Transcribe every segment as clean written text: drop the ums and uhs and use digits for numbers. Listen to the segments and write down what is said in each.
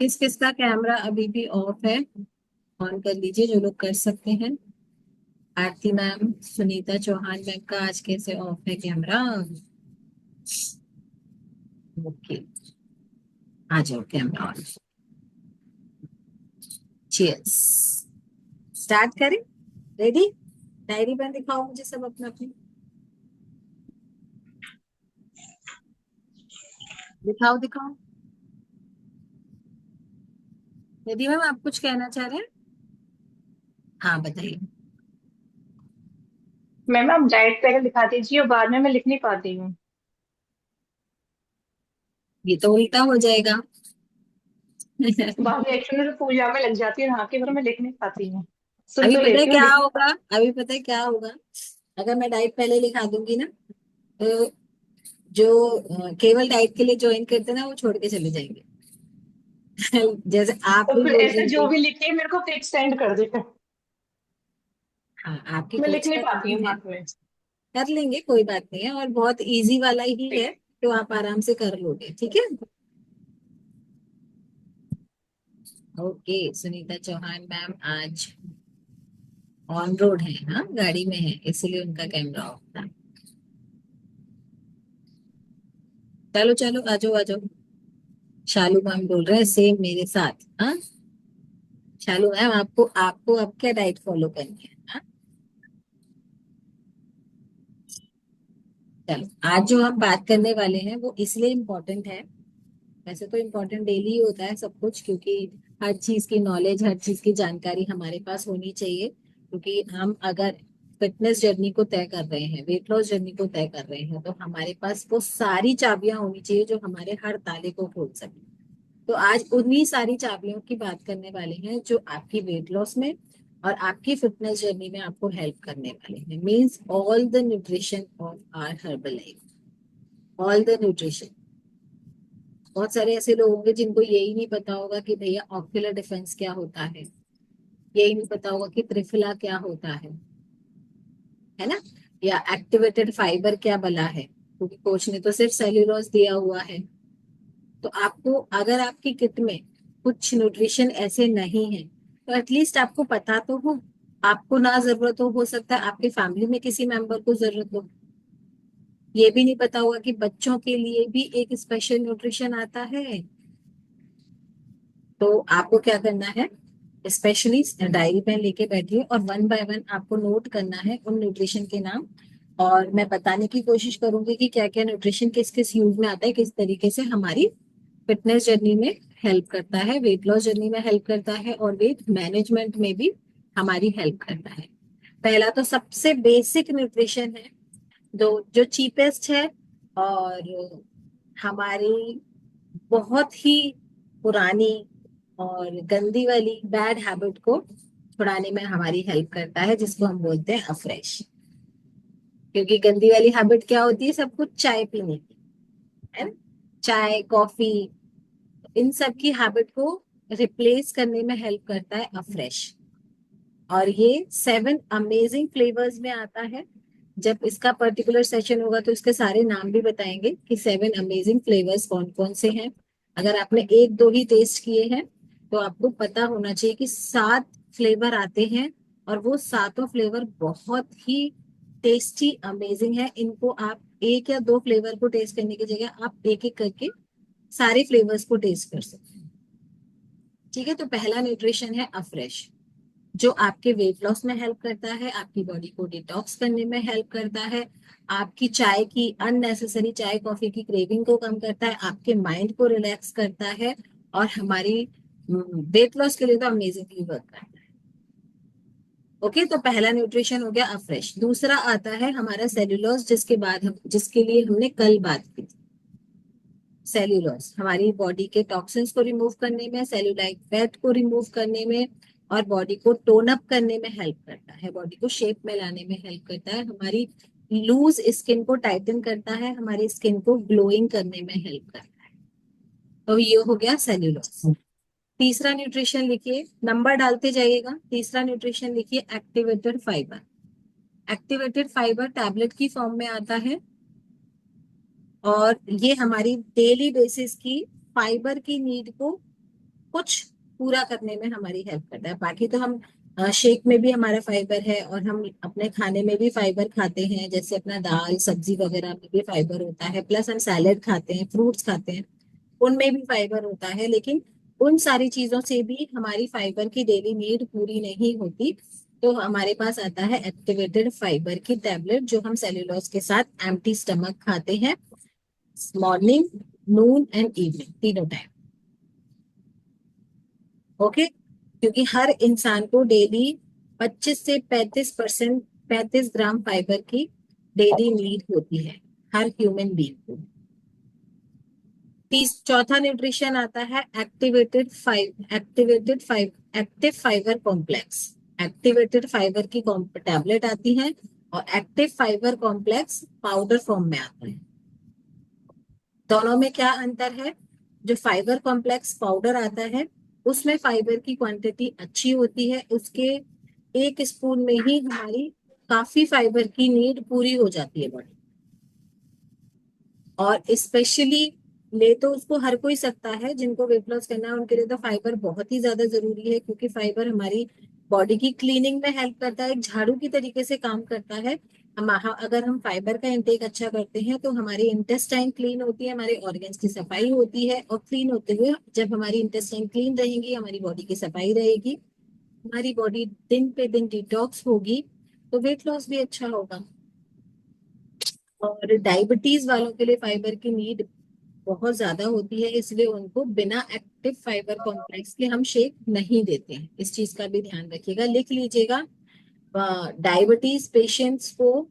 किस किस का कैमरा अभी भी ऑफ है? ऑन कर लीजिए जो लोग कर सकते हैं। आरती मैम, सुनीता चौहान मैम का आज कैसे ऑफ है कैमरा? ओके, आ जाओ कैमरा ऑन। चीयर्स। स्टार्ट करें? रेडी? डायरी पेन दिखाओ मुझे सब अपना अपनी। दिखाओ दिखाओ। यदि मैम आप कुछ कहना चाह रहे हैं? हाँ बताइए। मैम आप डायरेक्ट पहले दिखा दीजिए और बाद में मैं लिख नहीं पाती हूँ। ये तो उल्टा हो जाएगा। बाद में एक्चुअली जो पूजा में लग जाती है नहा के, फिर मैं लिख नहीं पाती हूँ। सुन अभी तो पता है लेती हूँ, क्या लिख नहीं होगा? अभी पता है क्या होगा? अगर मैं डाइट पहले लिखा दूंगी ना, तो जो केवल डाइट के लिए ज्वाइन करते हैं ना, वो छोड़ के चले जाएंगे। जैसे आप पाती। तो भी फिर बोल ऐसे रही जो थी। भी लिखे मेरे को पिक सेंड कर दे। हाँ, आपकी मैं लिख कोच नहीं का पाती नाम हूँ है। बाद में। कर लेंगे, कोई बात नहीं है, और बहुत इजी वाला ही है। ठीक। तो आप आराम से कर लोगे, ठीक है। ओके, सुनीता चौहान मैम आज ऑन रोड है, हाँ गाड़ी में है, इसलिए उनका कैमरा ऑफ था। चलो चलो, आ जाओ आ जाओ। शालू मैम बोल रहे हैं सेम मेरे साथ, हाँ। शालू मैम, आपको आपको अब क्या डाइट फॉलो करनी है, हाँ? चलो, आज जो हम बात करने वाले हैं वो इसलिए इम्पोर्टेंट है। वैसे तो इम्पोर्टेंट डेली ही होता है सब कुछ, क्योंकि हर चीज की नॉलेज, हर चीज की जानकारी हमारे पास होनी चाहिए, क्योंकि हम अगर फिटनेस जर्नी को तय कर रहे हैं, वेट लॉस जर्नी को तय कर रहे हैं, तो हमारे पास वो सारी चाबियां होनी चाहिए जो हमारे हर ताले को खोल सके। तो आज उन्हीं सारी चाबियों की बात करने वाले हैं जो आपकी वेट लॉस में और आपकी फिटनेस जर्नी में आपको हेल्प करने वाले हैं। Means all the nutrition of our Herbalife. All the nutrition. बहुत सारे ऐसे लोग होंगे जिनको यही नहीं पता होगा कि भैया ऑक्यूलर डिफेंस क्या होता है, यही नहीं पता होगा कि त्रिफला क्या होता है ना, या एक्टिवेटेड फाइबर क्या बला है, क्योंकि कोच ने तो सिर्फ सेल्यूलोज दिया हुआ है। तो आपको, अगर आपकी किट में कुछ न्यूट्रिशन ऐसे नहीं है, तो एटलीस्ट आपको पता तो हो। आपको ना जरूरत हो सकता है आपके फैमिली में किसी मेंबर को जरूरत हो। ये भी नहीं पता होगा कि बच्चों के लिए भी एक स्पेशल न्यूट्रिशन आता है। तो आपको क्या करना है? स्पेशली डायरी पेन लेके बैठिए और वन बाय वन आपको नोट करना है उन न्यूट्रिशन के नाम। और मैं बताने की कोशिश करूंगी कि क्या क्या न्यूट्रिशन किस किस यूज में आता है, किस तरीके से हमारी फिटनेस जर्नी में हेल्प करता है, वेट लॉस जर्नी में हेल्प करता है, और वेट मैनेजमेंट में भी हमारी हेल्प करता है। पहला तो सबसे बेसिक न्यूट्रिशन है, जो चीपेस्ट है, और हमारी बहुत ही पुरानी और गंदी वाली बैड हैबिट को छुड़ाने में हमारी हेल्प करता है, जिसको हम बोलते हैं अफ्रेश। क्योंकि गंदी वाली हैबिट क्या होती है? सब कुछ चाय पीने की, है ना? चाय, कॉफी, इन सब की हैबिट को रिप्लेस करने में हेल्प करता है अफ्रेश। और ये 7 अमेजिंग फ्लेवर्स में आता है। जब इसका पर्टिकुलर सेशन होगा तो इसके सारे नाम भी बताएंगे कि 7 अमेजिंग फ्लेवर्स कौन कौन से हैं। अगर आपने एक दो ही टेस्ट किए हैं, तो आपको पता होना चाहिए कि 7 फ्लेवर आते हैं, और वो सातों फ्लेवर बहुत ही टेस्टी, अमेजिंग है। इनको आप एक या दो फ्लेवर को टेस्ट करने की जगह आप एक एक करके सारे फ्लेवर्स को टेस्ट कर सकते हैं। ठीक है, तो पहला न्यूट्रिशन है अफ्रेश, जो आपके वेट लॉस में हेल्प करता है, आपकी बॉडी को डिटॉक्स करने में हेल्प करता है, आपकी चाय की अननेसेसरी चाय कॉफी की क्रेविंग को कम करता है, आपके माइंड को रिलैक्स करता है, और हमारी वेट लॉस के लिए तो अमेजिंगली वर्क करता है। ओके, तो पहला न्यूट्रिशन हो गया अफ्रेश। दूसरा आता है हमारा सेल्यूलोज, जिसके लिए हमने कल बात की थी। सेल्यूलोज हमारी बॉडी के टॉक्सिन्स को रिमूव करने में, सेल्यूलाइट फैट को रिमूव करने में, और बॉडी को टोन अप करने में हेल्प करता है, बॉडी को शेप में लाने में हेल्प करता है, हमारी लूज स्किन को टाइटन करता है, हमारी स्किन को ग्लोइंग करने में हेल्प करता है। तो ये हो गया सेल्यूलोज। तीसरा न्यूट्रिशन लिखिए, नंबर डालते जाइएगा। तीसरा न्यूट्रिशन लिखिए activated fibre. Activated fibre tablet की फॉर्म में आता है, और ये हमारी डेली बेसिस की फाइबर की नीड को कुछ पूरा करने में हमारी हेल्प करता है। बाकी तो हम शेक में भी हमारा फाइबर है, और हम अपने खाने में भी फाइबर खाते हैं, जैसे अपना दाल सब्जी वगैरह में भी फाइबर होता है, प्लस हम सैलेड खाते हैं, फ्रूट्स खाते हैं, उनमें भी फाइबर होता है। लेकिन उन सारी चीजों से भी हमारी फाइबर की डेली नीड पूरी नहीं होती। तो हमारे पास आता है एक्टिवेटेड फाइबर की टैबलेट, जो हम सेल्यूलोज के साथ एम्प्टी स्टमक खाते हैं, मॉर्निंग, नून एंड इवनिंग, तीनों टाइम। ओके, क्योंकि हर इंसान को डेली 25 से 35%, 35 ग्राम फाइबर की डेली नीड होती है, हर ह्यूमन बीइंग को। चौथा न्यूट्रिशन आता है active fibre complex. Activated fibre की टैबलेट आती है, और active fibre complex powder form में आता है। दोनों में क्या अंतर है? जो फाइबर कॉम्प्लेक्स पाउडर आता है, उसमें फाइबर की क्वांटिटी अच्छी होती है, उसके 1 स्पून में ही हमारी काफी फाइबर की नीड पूरी हो जाती है बॉडी। और स्पेशली ले तो उसको हर कोई सकता है, जिनको वेट लॉस करना है उनके लिए तो फाइबर बहुत ही ज्यादा जरूरी है, क्योंकि फाइबर हमारी बॉडी की क्लीनिंग में हेल्प करता है, एक झाड़ू की तरीके से काम करता है। अगर हम फाइबर का इंटेक अच्छा करते हैं तो हमारी इंटेस्टाइन क्लीन होती है, हमारे ऑर्गन्स की सफाई होती है, और क्लीन होते हुए जब हमारी इंटेस्टाइन क्लीन रहेगी, हमारी बॉडी की सफाई रहेगी, हमारी बॉडी दिन पे दिन डिटॉक्स होगी, तो वेट लॉस भी अच्छा होगा। और डायबिटीज वालों के लिए फाइबर की नीड बहुत ज्यादा होती है, इसलिए उनको बिना एक्टिव फाइबर कॉम्प्लेक्स के हम शेक नहीं देते हैं। इस चीज का भी ध्यान रखिएगा, लिख लीजिएगा। डायबिटीज पेशेंट्स को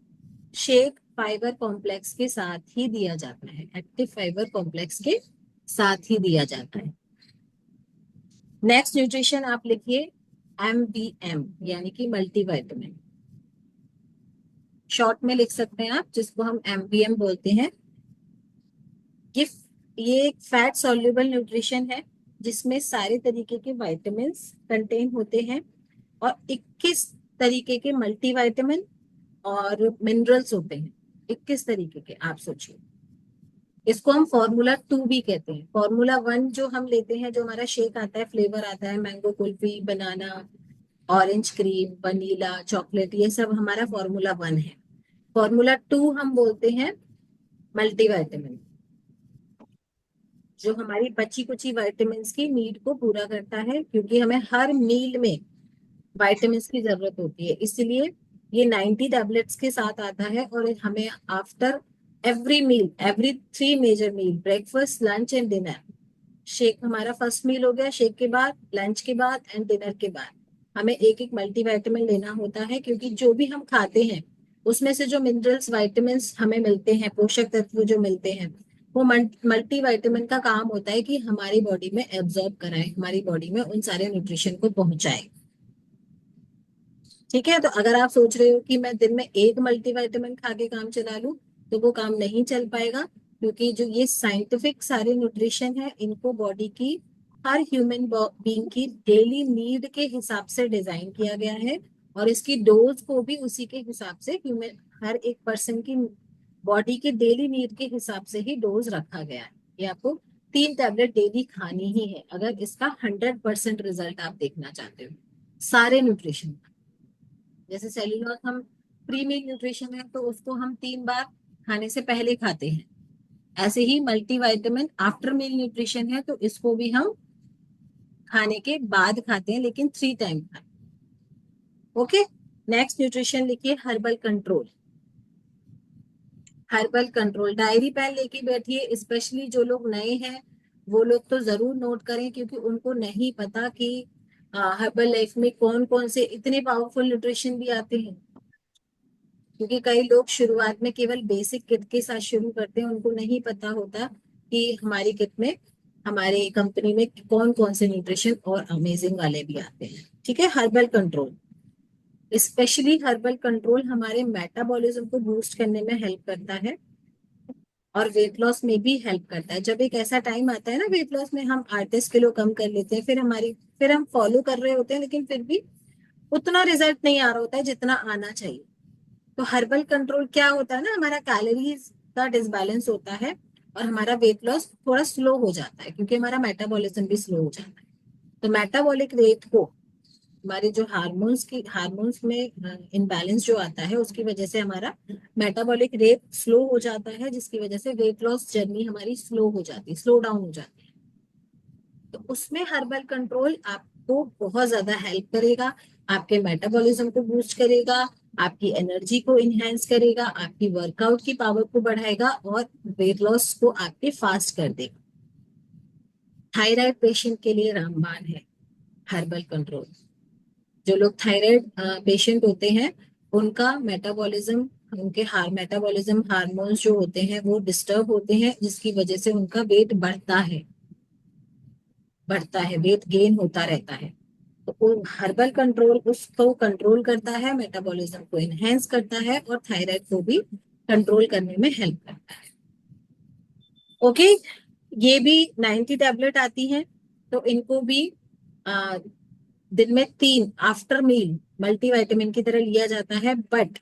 शेक फाइबर कॉम्प्लेक्स के साथ ही दिया जाता है, एक्टिव फाइबर कॉम्प्लेक्स के साथ ही दिया जाता है। नेक्स्ट न्यूट्रिशन आप लिखिए MVM, यानी कि मल्टीविटामिन। शॉर्ट में लिख सकते हैं आप, जिसको हम MVM बोलते हैं। ये ये एक फैट सॉल्युबल न्यूट्रिशन है, जिसमें सारे तरीके के विटामिन कंटेन होते हैं, और 21 तरीके के मल्टीविटामिन और मिनरल्स होते हैं। 21 तरीके के, आप सोचिए। इसको हम फॉर्मूला 2 भी कहते हैं। फॉर्मूला 1 जो हम लेते हैं, जो हमारा शेक आता है, फ्लेवर आता है, मैंगो कुल्फी, बनाना, ऑरेंज क्रीम, वनीला, चॉकलेट, ये सब हमारा फॉर्मूला 1 है। फॉर्मूला 2 हम बोलते हैं मल्टीविटामिन, जो हमारी बची कुची विटामिन की नीड को पूरा करता है, क्योंकि हमें हर मील में विटामिन की जरूरत होती है। इसलिए ये 90 टैबलेट्स के साथ आता है, और हमें after every meal, every 3 major meal, breakfast, lunch and dinner, shake हमारा फर्स्ट मील हो गया, शेक के बाद, लंच के बाद एंड डिनर के बाद हमें एक एक मल्टीविटामिन लेना होता है, क्योंकि जो भी हम खाते हैं उसमें से जो मिनरल्स विटामिन हमें मिलते हैं, पोषक तत्व जो मिलते हैं, वो मल्टीविटामिन का काम होता है कि हमारी बॉडी में एब्जॉर्ब कराए, हमारी बॉडी में उन सारे न्यूट्रिशन को पहुंचाए। ठीक है, तो अगर आप सोच रहे हो कि मैं दिन में एक मल्टीविटामिन खा के काम चला लूं, तो वो काम नहीं चल पाएगा, क्योंकि जो ये साइंटिफिक सारे न्यूट्रिशन है, इनको बॉडी की हर ह्यूमन बीइंग की डेली नीड के हिसाब से डिजाइन किया गया है, और इसकी डोज को भी उसी के हिसाब से, ह्यूमन हर एक पर्सन की बॉडी के डेली नीड के हिसाब से ही डोज रखा गया है। ये आपको 3 टैबलेट डेली खानी ही है, अगर इसका 100% रिजल्ट आप देखना चाहते हो सारे न्यूट्रिशन। जैसे सेल्यूलोज हम प्री मील न्यूट्रिशन है, तो उसको हम 3 बार खाने से पहले खाते हैं। ऐसे ही मल्टीविटामिन आफ्टर मील न्यूट्रिशन है, तो इसको भी हम खाने के बाद खाते हैं, लेकिन 3 टाइम खाते हैं। ओके, नेक्स्ट न्यूट्रिशन लिखिए herbal control. Herbal control diary pen लेके बैठिए, स्पेशली जो लोग नए हैं वो लोग तो जरूर नोट करें, क्योंकि उनको नहीं पता कि हर्बल लाइफ में कौन कौन से इतने पावरफुल न्यूट्रिशन भी आते हैं। क्योंकि कई लोग शुरुआत में केवल बेसिक किट के साथ शुरू करते हैं, उनको नहीं पता होता कि हमारी किट में, हमारे कंपनी में कौन कौन से न्यूट्रिशन और अमेजिंग वाले भी आते हैं। ठीक है, herbal control, specially herbal control हमारे मेटाबॉलिज्म को बूस्ट करने में हेल्प करता है, और वेट लॉस में भी हेल्प करता है। जब एक ऐसा टाइम आता है ना वेट लॉस में, हम 8-10 किलो कम कर लेते हैं, फिर हम फॉलो कर रहे होते हैं, लेकिन फिर भी उतना रिजल्ट नहीं आ रहा होता है जितना आना चाहिए। तो हर्बल कंट्रोल क्या होता है ना, हमारा कैलोरीज का डिसबैलेंस होता है, और हमारा वेट लॉस थोड़ा स्लो हो जाता है, क्योंकि हमारा मेटाबॉलिज्म भी स्लो हो जाता है। तो मेटाबॉलिक रेट को, हमारे जो हार्मोन्स में इनबैलेंस जो आता है उसकी वजह से हमारा मेटाबॉलिक रेट स्लो हो जाता है, जिसकी वजह से वेट लॉस जर्नी हमारी स्लो हो जाती है, स्लो डाउन हो जाती है। तो उसमें हर्बल कंट्रोल आपको बहुत ज्यादा हेल्प करेगा, आपके मेटाबॉलिज्म को बूस्ट करेगा, आपकी एनर्जी को इनहेंस करेगा, आपकी वर्कआउट की पावर को बढ़ाएगा और वेट लॉस को आपके फास्ट कर देगा। थायराइड पेशेंट के लिए रामबाण है हर्बल कंट्रोल। जो लोग थायराइड पेशेंट होते हैं उनका मेटाबॉलिज्म, उनके मेटाबॉलिज्म हार्मोन्स जो होते हैं वो डिस्टर्ब होते हैं, जिसकी वजह से उनका वेट बढ़ता है, वेट गेन होता रहता है। तो हर्बल कंट्रोल उसको कंट्रोल करता है, मेटाबॉलिज्म को इनहेंस करता है और थायराइड को भी कंट्रोल करने में हेल्प करता है। ओके, ये भी 90 टैबलेट आती हैं, तो इनको भी दिन में 3 आफ्टर मील मल्टीविटामिन की तरह लिया जाता है। बट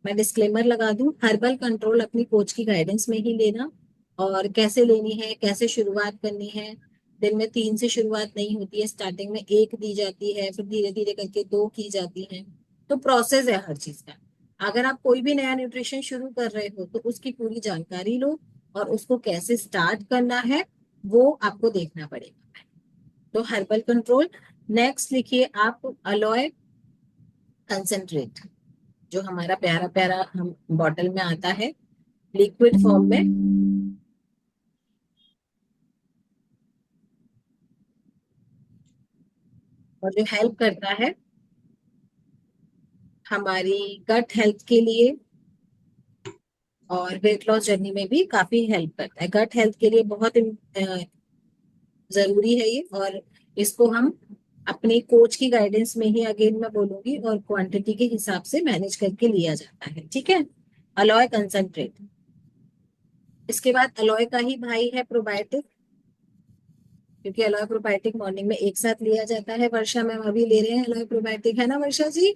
मैं डिस्क्लेमर लगा दूं, हर्बल कंट्रोल अपनी कोच की गाइडेंस में ही लेना, और कैसे लेनी है, कैसे शुरुआत करनी है। दिन में 3 से शुरुआत नहीं होती है, स्टार्टिंग में 1 दी जाती है, फिर धीरे धीरे करके 2 की जाती है। तो प्रोसेस है हर चीज का। अगर आप कोई भी नया न्यूट्रिशन शुरू कर रहे हो तो उसकी पूरी जानकारी लो, और उसको कैसे स्टार्ट करना है वो आपको देखना पड़ेगा। तो हर्बल कंट्रोल। नेक्स्ट लिखिए आप अलोए कंसेंट्रेट, जो हमारा प्यारा प्यारा हम बॉटल में आता है लिक्विड फॉर्म में, और जो हेल्प करता है हमारी गट हेल्थ के लिए, और वेट लॉस जर्नी में भी काफी हेल्प करता है। गट हेल्थ के लिए बहुत जरूरी है ये, और इसको हम अपने कोच की गाइडेंस में ही, अगेन मैं बोलूंगी, और क्वांटिटी के हिसाब से मैनेज करके लिया जाता है। ठीक है, अलोय कंसंट्रेट। इसके बाद अलोय का ही भाई है प्रोबायोटिक, क्योंकि अलोय प्रोबायोटिक मॉर्निंग में एक साथ लिया जाता है। वर्षा मैम अभी ले रहे हैं अलोय प्रोबायोटिक, है ना वर्षा जी?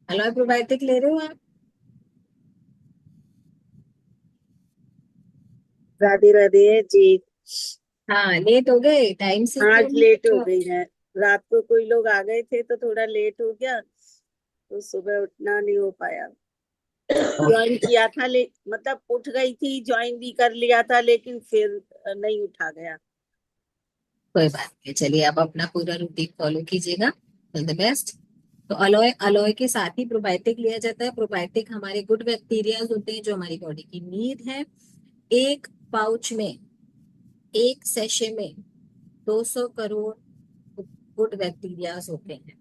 अलोय प्रोबायोटिक ले रहे हो आप? राधे राधे जी। हाँ, लेट हो गए, टाइम से क्यों आज नहीं लेट हो उठे? गई है। रात को कोई लोग आ गए थे तो थोड़ा लेट हो गया, तो सुबह उठना नहीं हो पाया। ज्वाइन किया था मतलब उठ गई थी, ज्वाइन भी कर लिया था, लेकिन फिर नहीं उठा गया। कोई बात नहीं, चलिए आप अपना पूरा रूटीन फॉलो कीजिएगा। All the best. तो अलोय, अलोय के साथ ही प्रोबायोटिक लिया जाता है। प्रोबायोटिक हमारे गुड बैक्टीरियाज होते हैं जो हमारी बॉडी की नीड है। एक पाउच में, एक सेशे में 200 करोड़ गुड बैक्टीरियाज होते हैं।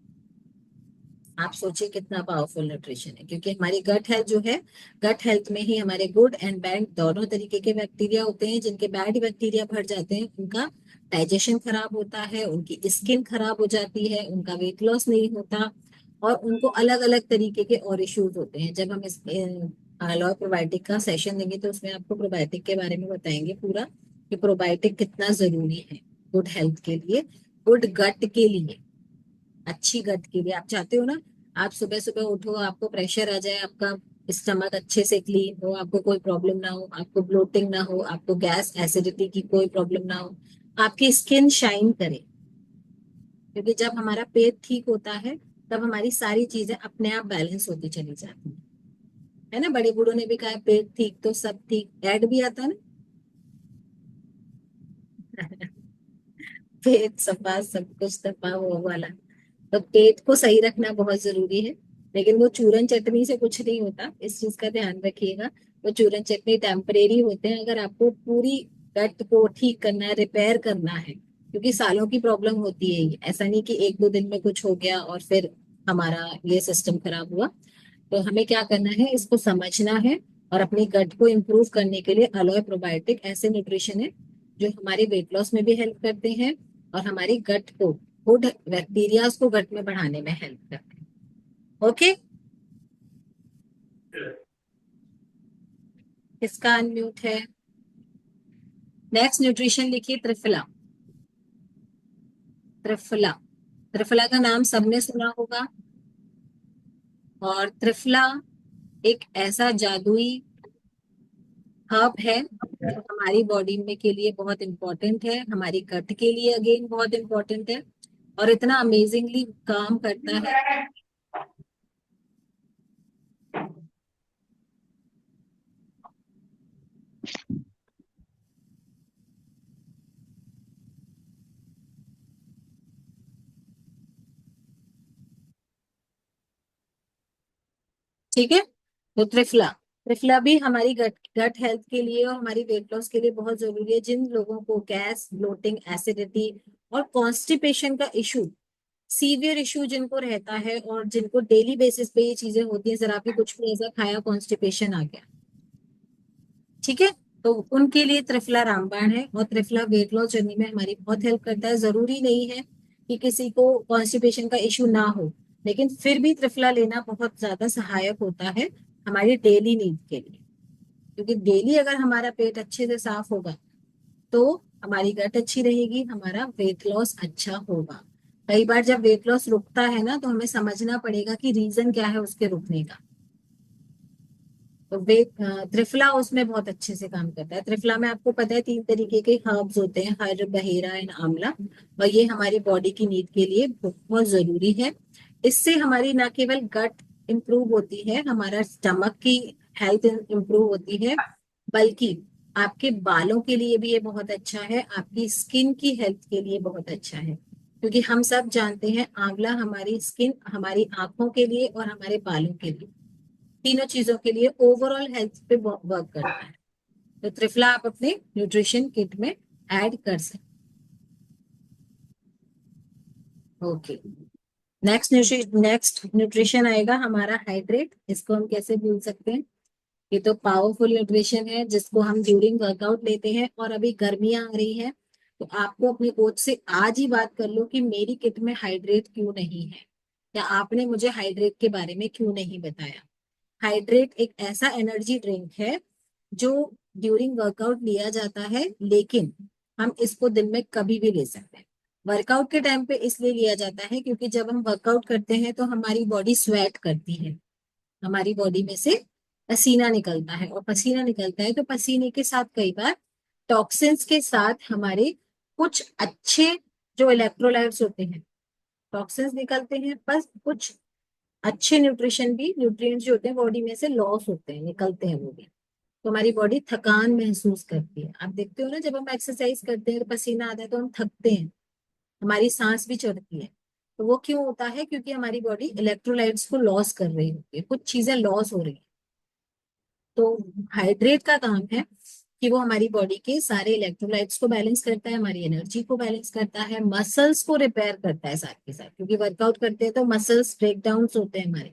आप सोचिए कितना पावरफुल न्यूट्रिशन है, क्योंकि हमारी गट हेल्थ जो है, गट हेल्थ में ही हमारे गुड एंड बैड दोनों तरीके के बैक्टीरिया होते हैं। जिनके बैड बैक्टीरिया भर जाते हैं उनका डाइजेशन खराब होता है, उनकी स्किन खराब हो जाती है, उनका वेट लॉस नहीं होता, और उनको अलग अलग तरीके के और इश्यूज होते हैं। जब हम इस अलोय प्रोबायोटिक का सेशन देंगे तो उसमें आपको प्रोबायोटिक के बारे में बताएंगे पूरा, कि प्रोबायोटिक कितना जरूरी है गुड हेल्थ के लिए, गुड गट के लिए, अच्छी गट के लिए। आप चाहते हो ना, आप सुबह सुबह उठो, आपको प्रेशर आ जाए, आपका स्टमक अच्छे से क्लीन हो, आपको कोई प्रॉब्लम ना हो, आपको ब्लोटिंग ना हो, आपको गैस एसिडिटी की कोई प्रॉब्लम ना हो, आपकी स्किन शाइन करे। क्योंकि जब हमारा पेट ठीक होता है तब हमारी सारी चीजें अपने आप बैलेंस होती चली जाती है ना? बड़े बूढ़ों ने भी कहा पेट ठीक तो सब ठीक, ऐड भी आता है ना। पेट सफा सब कुछ तपा, वो वाला। तो पेट को सही रखना बहुत जरूरी है। लेकिन वो चूरन चटनी से कुछ नहीं होता, इस चीज का ध्यान रखिएगा। वो चूरन चटनी टेम्परेरी होते हैं। अगर आपको पूरी गट को ठीक करना है, रिपेयर करना है, क्योंकि सालों की प्रॉब्लम होती है ये, ऐसा नहीं कि 1-2 दिन में कुछ हो गया और फिर हमारा ये सिस्टम खराब हुआ। तो हमें क्या करना है, इसको समझना है, और अपनी गट को इम्प्रूव करने के लिए अलोय प्रोबायोटिक ऐसे न्यूट्रिशन है जो हमारे वेट लॉस में भी हेल्प करते हैं, और हमारी गट को, गुड बैक्टीरियाज को गट में बढ़ाने में हेल्प करते हैं। ओके, किसका अनम्यूट है? नेक्स्ट न्यूट्रिशन लिखिए त्रिफला। त्रिफला, त्रिफला का नाम सबने सुना होगा। और त्रिफला एक ऐसा जादुई हर्ब है जो हमारी बॉडी में के लिए बहुत इंपॉर्टेंट है, हमारी गट के लिए अगेन बहुत इंपॉर्टेंट है, और इतना अमेजिंगली काम करता है। ठीक है, तो त्रिफला, त्रिफला भी हमारी गट गट हेल्थ के लिए और हमारी वेट लॉस के लिए बहुत जरूरी है। जिन लोगों को गैस, ब्लोटिंग, एसिडिटी और कॉन्स्टिपेशन का इशू, सीवियर इशू जिनको रहता है और जिनको डेली बेसिस पे ये चीजें होती हैं, जरा भी कुछ भी ऐसा खाया कॉन्स्टिपेशन आ गया, ठीक है, तो उनके लिए त्रिफला रामबाण है। और त्रिफला वेट लॉस जर्नी में हमारी बहुत हेल्प करता है। जरूरी नहीं है कि किसी को कॉन्स्टिपेशन का इशू ना हो, लेकिन फिर भी त्रिफला लेना बहुत ज्यादा सहायक होता है हमारी डेली नीड के लिए, क्योंकि डेली अगर हमारा पेट अच्छे से साफ होगा तो हमारी गट अच्छी रहेगी, हमारा वेट लॉस अच्छा होगा। कई बार जब वेट लॉस रुकता है ना, तो हमें समझना पड़ेगा कि रीजन क्या है उसके रुकने का। तो त्रिफला उसमें बहुत अच्छे से काम करता है। त्रिफला में आपको पता है 3 तरीके के हर्ब्स होते हैं, हर, बहेरा एंड आंवला, और ये हमारी बॉडी की नीड के लिए बहुत जरूरी है। इससे हमारी ना केवल गट इंप्रूव होती है, हमारा स्टमक की हेल्थ इंप्रूव होती है, बल्कि आपके बालों के लिए भी ये बहुत अच्छा है, आपकी स्किन की हेल्थ के लिए बहुत अच्छा है। क्योंकि हम सब जानते हैं आंवला हमारी स्किन, हमारी आंखों के लिए और हमारे बालों के लिए, तीनों चीजों के लिए ओवरऑल हेल्थ पे वर्क करता है। तो त्रिफला आप अपने न्यूट्रिशन किट में ऐड कर सकते। ओके, नेक्स्ट न्यूट्रिशन आएगा हमारा हाइड्रेट। इसको हम कैसे भूल सकते हैं, ये तो पावरफुल न्यूट्रिशन है जिसको हम ड्यूरिंग वर्कआउट लेते हैं। और अभी गर्मियां आ रही हैं, तो आपको अपने कोच से आज ही बात कर लो कि मेरी किट में हाइड्रेट क्यों नहीं है, या आपने मुझे हाइड्रेट के बारे में क्यों नहीं बताया। हाइड्रेट एक ऐसा एनर्जी ड्रिंक है जो ड्यूरिंग वर्कआउट लिया जाता है, लेकिन हम इसको दिन में कभी भी ले सकते हैं। वर्कआउट के टाइम पे इसलिए लिया जाता है क्योंकि जब हम वर्कआउट करते हैं तो हमारी बॉडी स्वेट करती है, हमारी बॉडी में से पसीना निकलता है, और पसीना निकलता है तो पसीने के साथ कई बार टॉक्सिन्स के साथ हमारे कुछ अच्छे जो इलेक्ट्रोलाइट्स होते हैं, टॉक्सिन्स निकलते हैं, बस कुछ अच्छे न्यूट्रिशन भी, न्यूट्रिएंट्स जो होते हैं बॉडी में से लॉस होते हैं, निकलते हैं वो भी। तो हमारी बॉडी थकान महसूस करती है। आप देखते हो ना, जब हम एक्सरसाइज करते हैं तो पसीना आता है तो हम थकते हैं, हमारी सांस भी चढ़ती है। तो वो क्यों होता है, क्योंकि हमारी बॉडी इलेक्ट्रोलाइट्स को लॉस कर रही होती है, कुछ चीजें लॉस हो रही है। तो हाइड्रेट का काम है कि वो हमारी बॉडी के सारे इलेक्ट्रोलाइट्स को बैलेंस करता है, हमारी एनर्जी को बैलेंस करता है, मसल्स को रिपेयर करता है साथ के साथ, क्योंकि वर्कआउट करते हैं तो मसल्स ब्रेकडाउन होते हैं हमारे,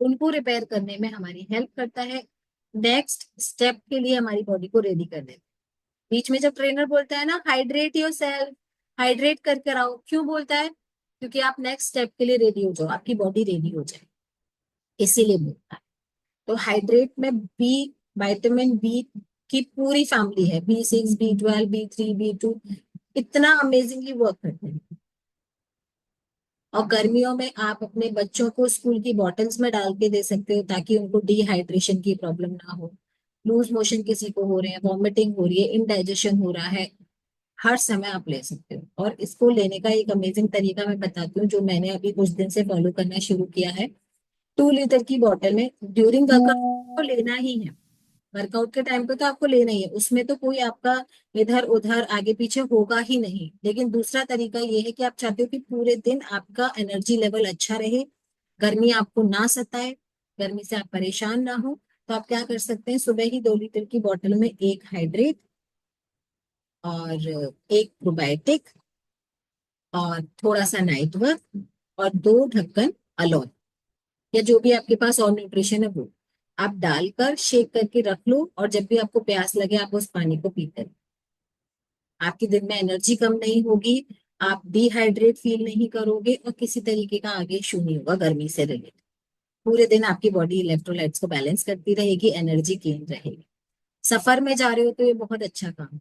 उनको रिपेयर करने में हमारी हेल्प करता है। नेक्स्ट स्टेप के लिए हमारी बॉडी को रेडी कर देता है। बीच में जब ट्रेनर बोलता है ना हाइड्रेट योर सेल्फ, हाइड्रेट करके आओ, क्यों बोलता है, क्योंकि आप नेक्स्ट स्टेप के लिए रेडी हो जाओ, आपकी बॉडी रेडी हो जाए, इसीलिए बोलता है। तो हाइड्रेट में बी, विटामिन बी की पूरी फैमिली है, B6, B12, B3, B2, इतना अमेजिंगली वर्क करते हैं। और गर्मियों में आप अपने बच्चों को स्कूल की बॉटल्स में डाल के दे सकते हो ताकि उनको डिहाइड्रेशन की प्रॉब्लम ना हो। लूज मोशन किसी को हो रहे हैं, वॉमिटिंग हो रही है, इनडाइजेशन हो रहा है, हर समय आप ले सकते हो। और इसको लेने का एक अमेजिंग तरीका मैं बताती हूँ जो मैंने अभी कुछ दिन से फॉलो करना शुरू किया है। 2 लीटर की बॉटल में ड्यूरिंग वर्कआउट को लेना ही है, वर्कआउट के टाइम पे तो आपको लेना ही है, उसमें तो कोई आपका इधर उधर आगे पीछे होगा ही नहीं। लेकिन दूसरा तरीका ये है कि आप चाहते हो कि पूरे दिन आपका एनर्जी लेवल अच्छा रहे, गर्मी आपको ना सताए, गर्मी से आप परेशान ना हो, तो आप क्या कर सकते हैं, सुबह ही 2 लीटर की बोतल में एक हाइड्रेट और एक प्रोबायोटिक और थोड़ा सा नाइट वर्क और 2 ढक्कन अलोन, या जो भी आपके पास और न्यूट्रिशन है वो आप डालकर शेक करके रख लो। और जब भी आपको प्यास लगे आप उस पानी को पीते रहो। आपके दिन में एनर्जी कम नहीं होगी, आप डिहाइड्रेट फील नहीं करोगे, और किसी तरीके का आगे इशू नहीं होगा गर्मी से रिलेटेड। पूरे दिन आपकी बॉडी इलेक्ट्रोलाइट्स को बैलेंस करती रहेगी, एनर्जी गेन रहेगी। सफर में जा रहे हो तो ये बहुत अच्छा काम है,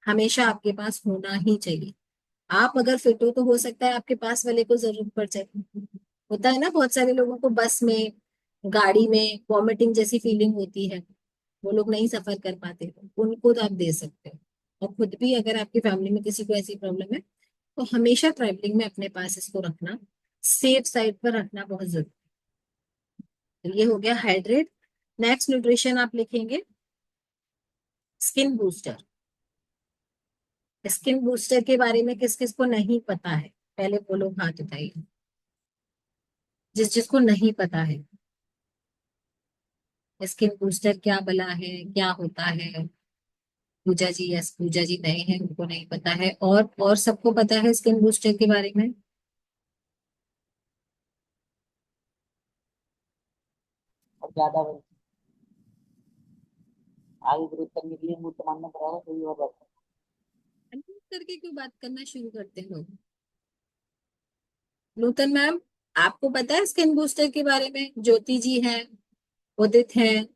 हमेशा आपके पास होना ही चाहिए। आप अगर फिट हो तो हो सकता है आपके पास वाले को जरूरत पड़ जाए। होता है ना, बहुत सारे लोगों को बस में, गाड़ी में वॉमिटिंग जैसी फीलिंग होती है, वो लोग नहीं सफर कर पाते, उनको तो आप दे सकते हो। और खुद भी अगर आपकी फैमिली में किसी को ऐसी प्रॉब्लम है तो हमेशा ट्रैवलिंग में अपने पास इसको रखना, सेफ साइड पर रखना बहुत जरूरी है। तो ये हो गया हाइड्रेट। नेक्स्ट न्यूट्रिशन आप लिखेंगे स्किन बूस्टर। स्किन बूस्टर के बारे में किस किस को नहीं पता है, पहले वो लोग हाथ उठाइए, जिस जिसको नहीं पता है स्किन बूस्टर क्या भला है, क्या होता है। पूजा जी, यस पूजा जी नए हैं, उनको नहीं पता है। और सबको पता है स्किन बूस्टर के बारे में? और ज्यादा आगे ग्रोथ करने के लिए मुंह मानना पड़ेगा, कोई और बात अनम्यूट करके क्यों बात करना शुरू करते हैं लोग? नूतन मैम, आपको पता है स्किन बूस्टर के बारे में? ज्योति जी हैं, उदित हैं,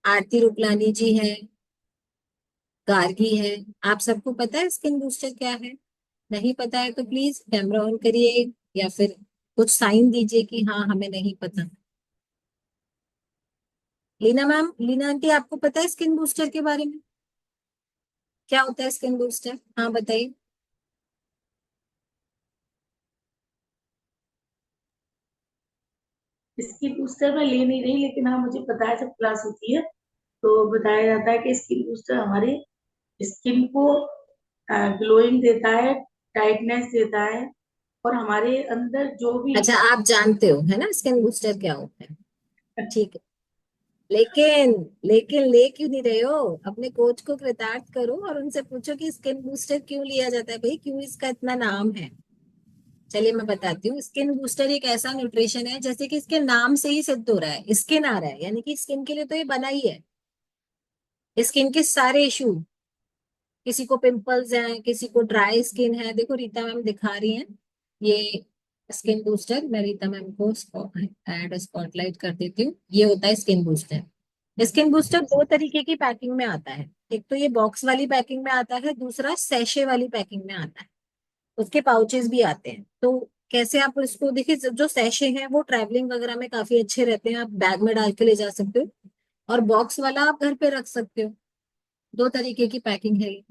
आरती रुपलानी जी हैं, गार्गी है, आप सबको पता है स्किन बूस्टर क्या है? नहीं पता है तो प्लीज कैमरा ऑन करिए या फिर कुछ साइन दीजिए कि हाँ हमें नहीं पता। लीना मैम, लीना आंटी, आपको पता है स्किन बूस्टर के बारे में? क्या होता है स्किन बूस्टर? हाँ बताइए। इसकी बूस्टर मैं ले नहीं रही, लेकिन हाँ मुझे पता है जब क्लास होती है तो बताया जाता है कि स्किन बूस्टर हमारे स्किन को ग्लोइंग देता है, टाइटनेस देता है, और हमारे अंदर जो भी अच्छा, आप जानते हो है ना स्किन बूस्टर क्या होता है? ठीक है, लेकिन लेकिन ले क्यों नहीं रहे हो? अपने कोच को कृतार्थ करो और उनसे पूछो कि स्किन बूस्टर क्यों लिया जाता है भाई, क्यों इसका इतना नाम है। चलिए मैं बताती हूँ। स्किन बूस्टर एक ऐसा न्यूट्रिशन है, जैसे कि इसके नाम से ही सिद्ध हो रहा है, स्किन आ रहा है, यानी कि स्किन के लिए तो ये बना ही है। स्किन के सारे इशू, किसी को पिंपल्स हैं, किसी को ड्राई स्किन है, देखो रीता मैम दिखा रही हैं ये स्किन बूस्टर। मैं रीता मैम को ऐड स्पॉटलाइट कर देती हूँ। ये होता है स्किन बूस्टर। स्किन बूस्टर दो तरीके की पैकिंग में आता है, एक तो ये बॉक्स वाली पैकिंग में आता है, दूसरा सैशे वाली पैकिंग में आता है। उसके पाउचेस भी आते हैं। तो कैसे आप इसको देखिए, जो सैशे हैं वो ट्रैवलिंग वगैरह में काफी अच्छे रहते हैं, आप बैग में डाल के ले जा सकते हो, और बॉक्स वाला आप घर पे रख सकते हो। दो तरीके की पैकिंग है ये।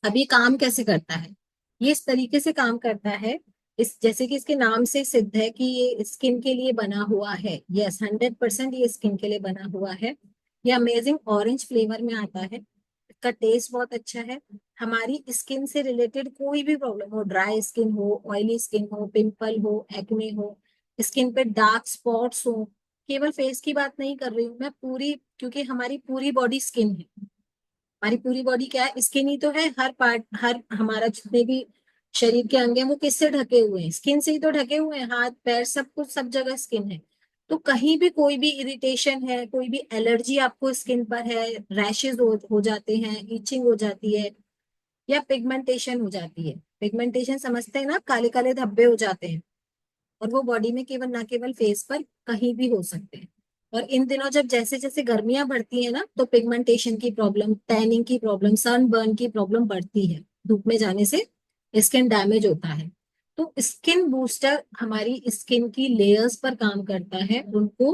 अब ये काम कैसे करता है? ये इस तरीके से काम करता है, इस जैसे कि इसके नाम से सिद्ध है कि ये स्किन के लिए बना हुआ है। यस, 100% ये स्किन के लिए बना हुआ है। ये अमेजिंग ऑरेंज फ्लेवर में आता है। इसका टेस्ट बहुत अच्छा है। हमारी स्किन से रिलेटेड कोई भी प्रॉब्लम हो, ड्राई स्किन हो, ऑयली स्किन हो, पिंपल हो, एक्ने हो, स्किन पे डार्क स्पॉट्स हो, केवल फेस की बात नहीं कर रही हूँ मैं, पूरी, क्योंकि हमारी पूरी बॉडी स्किन है। हमारी पूरी बॉडी क्या है? स्किन ही तो है। हर पार्ट, हर हमारा जितने भी शरीर के अंग हैं वो किससे ढके हुए हैं? स्किन से ही तो ढके हुए हैं। हाथ पैर सब कुछ, सब जगह स्किन है। तो कहीं भी कोई भी इरिटेशन है, कोई भी एलर्जी आपको स्किन पर है, रैशेज हो जाते हैं, इचिंग हो जाती है, या पिगमेंटेशन हो जाती है। पिगमेंटेशन समझते हैं ना, काले काले धब्बे हो जाते हैं, और वो बॉडी में केवल, ना केवल फेस पर, कहीं भी हो सकते हैं। और इन दिनों जब जैसे जैसे गर्मियां बढ़ती है ना, तो पिगमेंटेशन की प्रॉब्लम, टैनिंग की प्रॉब्लम, सनबर्न की प्रॉब्लम बढ़ती है। धूप में जाने से स्किन डैमेज होता है। तो स्किन बूस्टर हमारी स्किन की लेयर्स पर काम करता है, उनको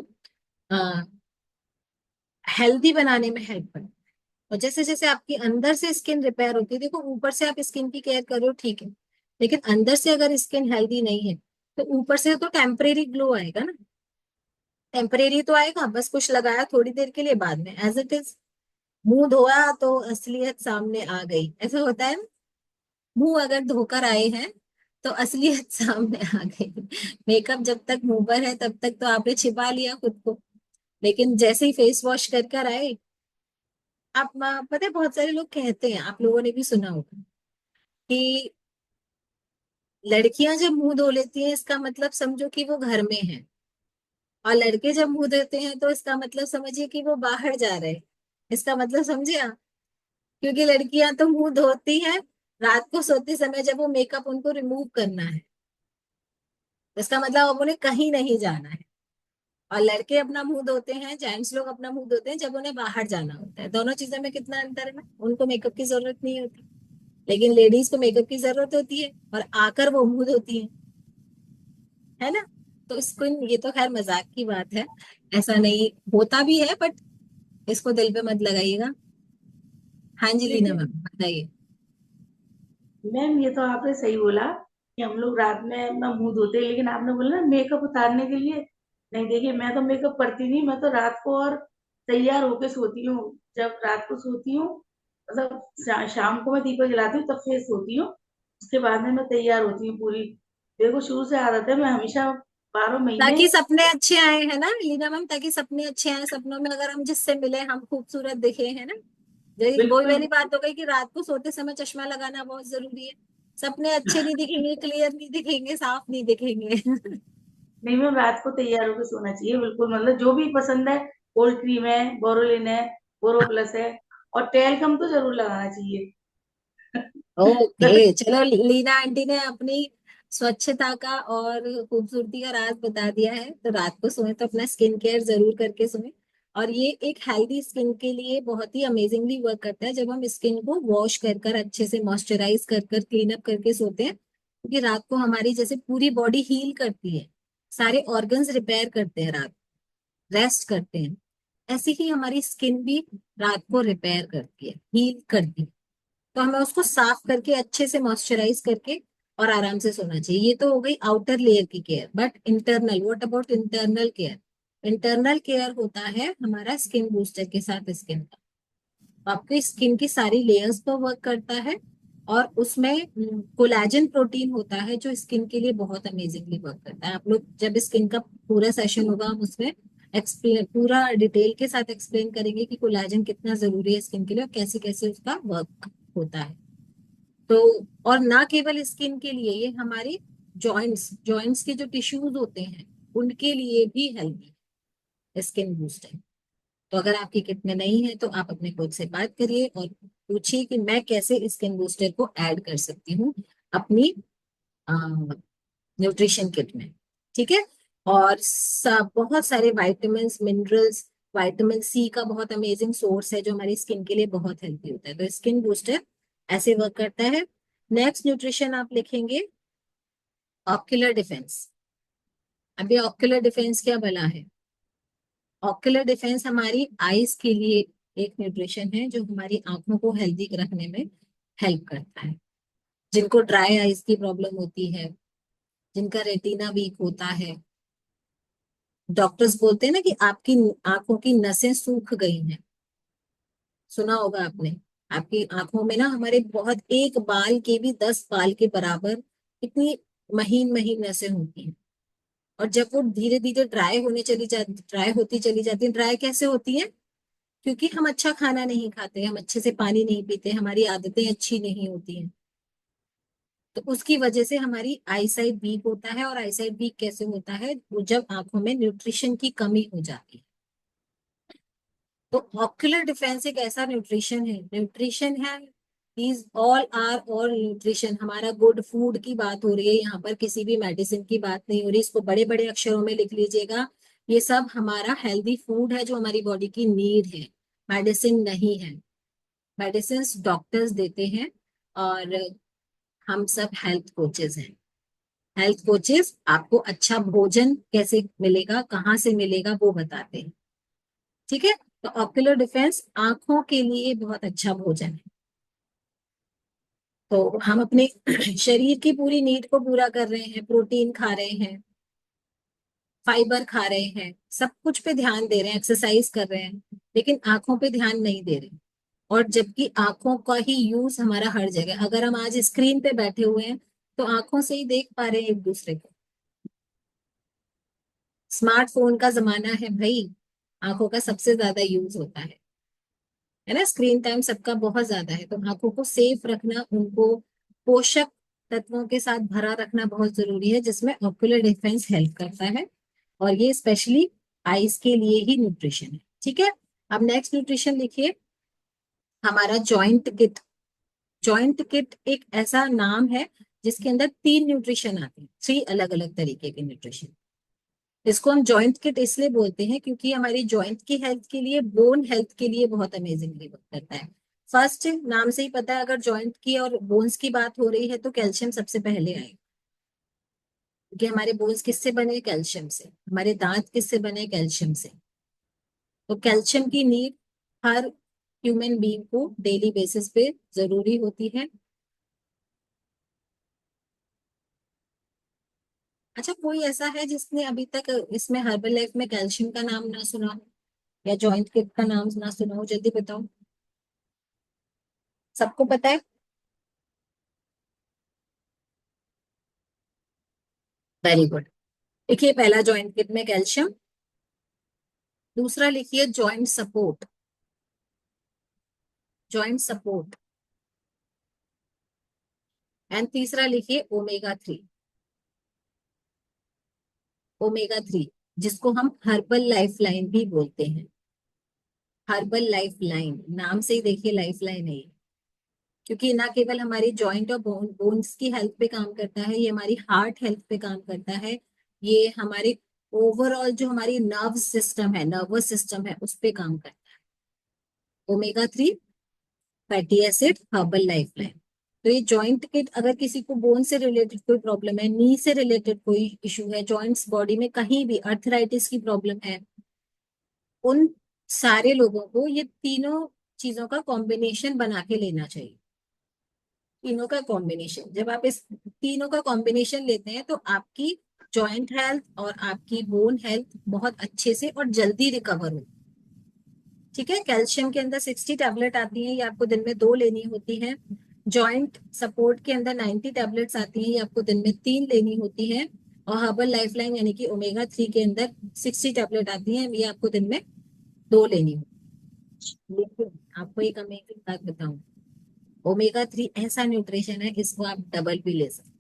हेल्दी बनाने में हेल्प करता है। और जैसे जैसे आपकी अंदर से स्किन रिपेयर होती है, देखो ऊपर से आप स्किन की केयर कर रहे हो ठीक है, लेकिन अंदर से अगर स्किन हेल्दी नहीं है तो ऊपर से तो टेम्परेरी ग्लो आएगा ना। टेम्परेरी तो आएगा, बस कुछ लगाया थोड़ी देर के लिए, बाद में एज इट इज। मुंह धोया तो असलियत सामने आ गई, ऐसा होता है ना। मुंह अगर धोकर आए हैं तो असलियत सामने आ गई। मेकअप जब तक मुंह पर है तब तक तो आपने छिपा लिया खुद को, लेकिन जैसे ही फेस वॉश कर कर आए, आप पता है बहुत सारे लोग कहते हैं, आप लोगों ने भी सुना होगा कि लड़कियां जब मुंह धो लेती हैं इसका मतलब समझो कि वो घर में है, और लड़के जब मुंह धोते हैं तो इसका मतलब समझिए कि वो बाहर जा रहे हैं। इसका मतलब समझे आप? क्योंकि लड़कियां तो मुंह धोती हैं रात को सोते समय, जब वो मेकअप उनको रिमूव करना है, इसका मतलब अब उन्हें कहीं नहीं जाना है। और लड़के अपना मुंह धोते हैं, जेंट्स लोग अपना मुंह धोते हैं जब उन्हें बाहर जाना होता है। दोनों चीजों में कितना अंतर है ना। उनको मेकअप की जरूरत नहीं होती, लेकिन लेडीज को मेकअप की जरूरत होती है, और आकर वो मुंह धोती है ना। तो इसको, ये तो खैर मजाक की बात है, ऐसा नहीं होता भी है, बट इसको दिल पे मत लगाइएगा। हाँ जी लीना मैम बताइए। मैम ये तो आपने सही बोला कि हम लोग रात में अपना मुंह धोते हैं, लेकिन आपने बोला ना मेकअप उतारने के लिए। नहीं देखिए, मैं तो मेकअप करती नहीं, मैं तो रात को और तैयार होके सोती हूँ। जब रात को सोती हूँ, मतलब शाम को मैं दीपक जलाती हूँ तब फिर सोती हूँ। उसके बाद में मैं तैयार होती हूँ पूरी। देखो शुरू से आदत है, मैं हमेशा 12 महीने। ताकि सपने अच्छे आए है ना लीना मैम, ताकि सपने अच्छे आए, सपनों में अगर हम जिससे मिले हम खूबसूरत दिखे, है ना। वही बिल्कुल। वाली बात हो गई कि रात को सोते समय चश्मा लगाना बहुत जरूरी है। सपने अच्छे नहीं दिखेंगे, क्लियर नहीं दिखेंगे, साफ नहीं दिखेंगे। नहीं मैम, रात को तैयार होकर सोना चाहिए बिल्कुल, मतलब जो भी पसंद है। कोल्ड क्रीम है, बोरोलिन है, बोरो प्लस है, और टैल्कम तो जरूर लगाना चाहिए। ओके चलो, लीना आंटी ने अपनी स्वच्छता का और खूबसूरती का राज बता दिया है। तो रात को सोए तो अपना स्किन केयर जरूर करके सोए। और ये एक हेल्दी स्किन के लिए बहुत ही अमेजिंगली वर्क करता है जब हम स्किन को वॉश कर कर अच्छे से मॉइस्चराइज कर कर क्लीन अप करके सोते हैं, क्योंकि रात को हमारी जैसे पूरी बॉडी हील करती है, सारे ऑर्गन्स रिपेयर करते हैं, रात रेस्ट करते हैं, ऐसे ही हमारी स्किन भी रात को रिपेयर करती है, हील करती है। तो हमें उसको साफ करके अच्छे से मॉइस्चराइज करके और आराम से सोना चाहिए। ये तो हो गई आउटर लेयर की care, but internal, what about internal care. Internal care होता है हमारा स्किन बूस्टर के साथ स्किन का। तो आपकी स्किन की सारी लेयर्स पर वर्क करता है, और उसमें कोलेजन प्रोटीन होता है जो स्किन के लिए बहुत अमेजिंगली वर्क करता है। आप लोग जब स्किन का पूरा सेशन होगा हम उसमें एक्सप्लेन, पूरा डिटेल के साथ एक्सप्लेन करेंगे कि कोलेजन कितना जरूरी है स्किन के लिए और कैसे कैसे उसका वर्क होता है। तो और ना केवल स्किन के लिए, ये हमारे जॉइंट्स जॉइंट्स के जो टिश्यूज होते हैं उनके लिए भी हेल्दी स्किन बूस्टर। तो अगर आपकी किट में नहीं है तो आप अपने कोच से बात करिए और पूछिए कि मैं कैसे स्किन बूस्टर को ऐड कर सकती हूँ अपनी न्यूट्रिशन किट में। ठीक है। और बहुत सारे वाइटामिन मिनरल्स, विटामिन सी का बहुत अमेजिंग सोर्स है जो हमारी स्किन के लिए बहुत हेल्दी होता है। तो स्किन बूस्टर ऐसे वर्क करता है। नेक्स्ट न्यूट्रिशन आप लिखेंगे ऑक्यूलर डिफेंस। अभी ऑक्यूलर डिफेंस क्या भला है? ऑक्यूलर डिफेंस हमारी आईज के लिए एक न्यूट्रिशन है जो हमारी आंखों को हेल्दी रखने में हेल्प करता है। जिनको ड्राई आईज की प्रॉब्लम होती है, जिनका रेटिना वीक होता है, डॉक्टर्स बोलते हैं ना कि आपकी आंखों की नसें सूख गई हैं, सुना होगा आपने। आपकी आंखों में ना हमारे बहुत, एक बाल के भी 10 बाल के बराबर इतनी महीन महीन नसें होती हैं। और जब वो धीरे धीरे ड्राई होती चली जाती है। ड्राई कैसे होती है? क्योंकि हम अच्छा खाना नहीं खाते, हम अच्छे से पानी नहीं पीते, हमारी आदतें अच्छी नहीं होती हैं। तो उसकी वजह से हमारी आईसाइट वीक होता है। और आईसाइट वीक कैसे होता है? वो जब आंखों में न्यूट्रिशन की कमी हो जाती है। तो ऑक्यूलर डिफेंस एक ऐसा न्यूट्रिशन है दीज ऑल आर और न्यूट्रिशन। हमारा गुड फूड की बात हो रही है यहाँ पर, किसी भी मेडिसिन की बात नहीं हो रही। इसको बड़े बड़े अक्षरों में लिख लीजिएगा। ये सब हमारा हेल्दी फूड है जो हमारी बॉडी की नीड है, मेडिसिन नहीं है। मेडिसिन डॉक्टर्स देते हैं, और हम सब हेल्थ कोचेज हैं। हेल्थ कोचेस आपको अच्छा भोजन कैसे मिलेगा, कहाँ से मिलेगा, वो बताते हैं। ठीक है। तो ऑक्यूलर डिफेंस आंखों के लिए बहुत अच्छा भोजन है। तो हम अपने शरीर की पूरी नीड को पूरा कर रहे हैं, प्रोटीन खा रहे हैं, फाइबर खा रहे हैं, सब कुछ पे ध्यान दे रहे हैं, एक्सरसाइज कर रहे हैं, लेकिन आंखों पे ध्यान नहीं दे रहे। और जबकि आंखों का ही यूज हमारा हर जगह, अगर हम आज स्क्रीन पे बैठे हुए हैं तो आंखों से ही देख पा रहे हैं एक दूसरे को। स्मार्टफोन का जमाना है भाई, आंखों का सबसे ज्यादा यूज होता है ना। स्क्रीन टाइम सबका बहुत ज्यादा है। तो आंखों को सेफ रखना, उनको पोषक तत्वों के साथ भरा रखना बहुत जरूरी है, जिसमें ऑक्यूलर डिफेंस हेल्प करता है। और ये स्पेशली आईज के लिए ही न्यूट्रिशन है। ठीक है। अब नेक्स्ट न्यूट्रिशन लिखिए, हमारा जॉइंट किट। जॉइंट किट एक ऐसा नाम है जिसके अंदर 3 न्यूट्रिशन आते हैं, 3 अलग अलग तरीके के न्यूट्रिशन। इसको हम जॉइंट किट इसलिए बोलते हैं क्योंकि हमारी जॉइंट की हेल्थ के लिए, बोन हेल्थ के लिए बहुत अमेजिंगली वर्क करता है। फर्स्ट, नाम से ही पता है, अगर जॉइंट की और बोन्स की बात हो रही है तो कैल्शियम सबसे पहले आएगा। क्योंकि हमारे बोन्स किससे बने? कैल्शियम से। हमारे दांत किससे बने? कैल्शियम से। तो कैल्शियम की नीड हर ह्यूमन बीइंग को डेली बेसिस पे जरूरी होती है। अच्छा, कोई ऐसा है जिसने अभी तक इसमें हर्बल लाइफ में कैल्शियम का नाम ना सुना हो या जॉइंट किट का नाम ना सुना हो? जल्दी बताओ। सबको पता है? Very good. देखिए, पहला जॉइंट किट में कैल्शियम, दूसरा लिखिए joint support, joint support, and तीसरा लिखिए ओमेगा 3, ओमेगा 3, जिसको हम हर्बल लाइफ लाइन भी बोलते हैं। हर्बल लाइफ लाइन, नाम से ही देखिए लाइफ लाइन है ये। क्योंकि ना केवल हमारी जॉइंट और बोन्स की हेल्थ पे काम करता है, ये हमारी हार्ट हेल्थ पे काम करता है, ये हमारे ओवरऑल जो हमारी नर्व सिस्टम है, नर्वस सिस्टम है, उस पे काम करता है। Omega 3 fatty acid herbal life line. तो ये जॉइंट किट, अगर किसी को बोन से रिलेटेड कोई प्रॉब्लम है, नी से रिलेटेड कोई इशू है, जॉइंट्स बॉडी में कहीं भी अर्थराइटिस की प्रॉब्लम है, उन सारे लोगों को ये तीनों चीजों का कॉम्बिनेशन बना के लेना चाहिए। तीनों का कॉम्बिनेशन, जब आप इस तीनों का कॉम्बिनेशन लेते हैं तो आपकी जॉइंट हेल्थ और आपकी बोन हेल्थ बहुत अच्छे से और जल्दी रिकवर होती है। ठीक है, कैल्शियम के अंदर 60 टैबलेट आती हैं, ये आपको दिन में 2 लेनी होती है। जॉइंट सपोर्ट के अंदर 90 टैबलेट्स आती हैं, ये आपको दिन में 3 लेनी होती है। और हर्बल लाइफलाइन यानी कि ओमेगा 3 के अंदर 60 टैबलेट आती हैं, ये आपको दिन में 2 लेनी होती है। लेकिन आपको एक अमेजिंग बात बताऊं, ओमेगा 3 ऐसा न्यूट्रिशन है, इसको आप डबल भी ले सकते हैं।